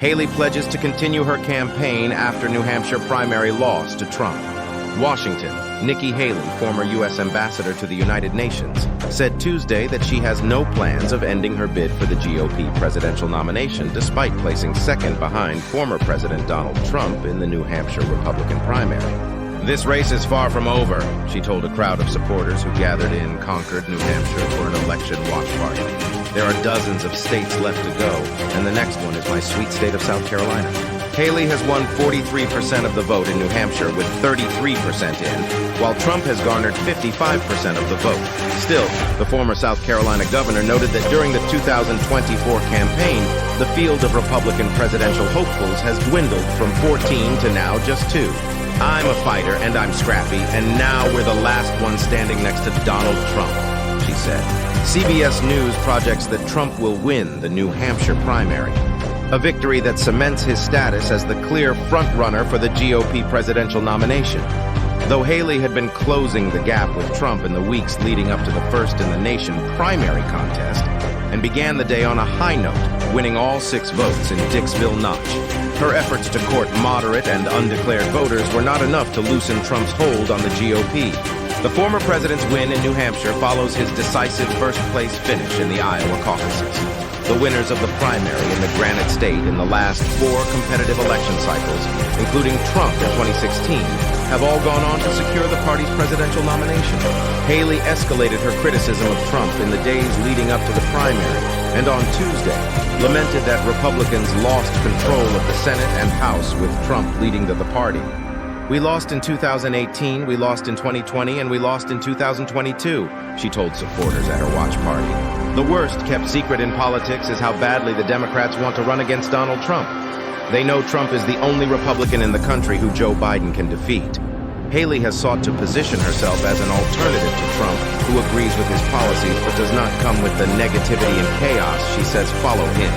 Haley pledges to continue her campaign after New Hampshire primary loss to Trump. Washington. Nikki Haley, former U.S. ambassador to the United Nations, said Tuesday that she has no plans of ending her bid for the GOP presidential nomination despite placing second behind former President Donald Trump in the New Hampshire Republican primary. "This race is far from over," she told a crowd of supporters who gathered in Concord, New Hampshire for an election watch party. "There are dozens of states left to go, and the next one is my sweet state of South Carolina." Haley has won 43% of the vote in New Hampshire with 33% in, while Trump has garnered 55% of the vote. Still, the former South Carolina governor noted that during the 2024 campaign, the field of Republican presidential hopefuls has dwindled from 14 to now just 2. "I'm a fighter and I'm scrappy, and now we're the last one standing next to Donald Trump," she said. CBS News projects that Trump will win the New Hampshire primary, a victory that cements his status as the clear frontrunner for the GOP presidential nomination. Though Haley had been closing the gap with Trump in the weeks leading up to the first-in-the-nation primary contest, and began the day on a high note, winning all 6 votes in Dixville Notch, her efforts to court moderate and undeclared voters were not enough to loosen Trump's hold on the GOP. The former president's win in New Hampshire follows his decisive first-place finish in the Iowa caucuses. The winners of the primary in the Granite State in the last 4 competitive election cycles, including Trump in 2016, have all gone on to secure the party's presidential nomination. Haley escalated her criticism of Trump in the days leading up to the primary, and on Tuesday, lamented that Republicans lost control of the Senate and House with Trump leading the party. "We lost in 2018, we lost in 2020, and we lost in 2022, she told supporters at her watch party. "The worst kept secret in politics is how badly the Democrats want to run against Donald Trump. They know Trump is the only Republican in the country who Joe Biden can defeat." Haley has sought to position herself as an alternative to Trump, who agrees with his policies but does not come with the negativity and chaos she says follow him.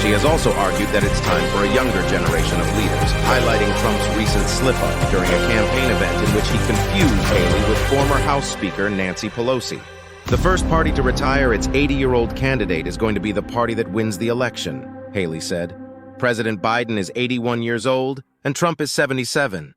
She has also argued that it's time for a younger generation of leaders, highlighting Trump's recent slip-up during a campaign event in which he confused Haley with former House Speaker Nancy Pelosi. "The first party to retire its 80-year-old candidate is going to be the party that wins the election," Haley said. "President Biden is 81 years old, and Trump is 77.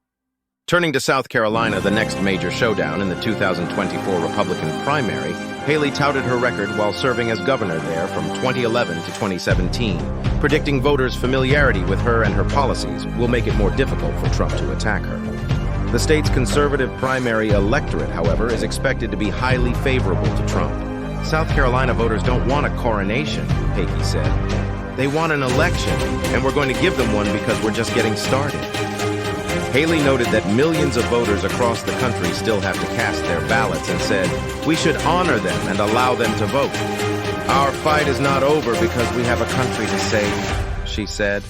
Turning to South Carolina, the next major showdown in the 2024 Republican primary, Haley touted her record while serving as governor there from 2011 to 2017, predicting voters' familiarity with her and her policies will make it more difficult for Trump to attack her. The state's conservative primary electorate, however, is expected to be highly favorable to Trump. "South Carolina voters don't want a coronation," Haley said. "They want an election, and we're going to give them one because we're just getting started." Haley noted that millions of voters across the country still have to cast their ballots and said, "We should honor them and allow them to vote. Our fight is not over because we have a country to save," she said.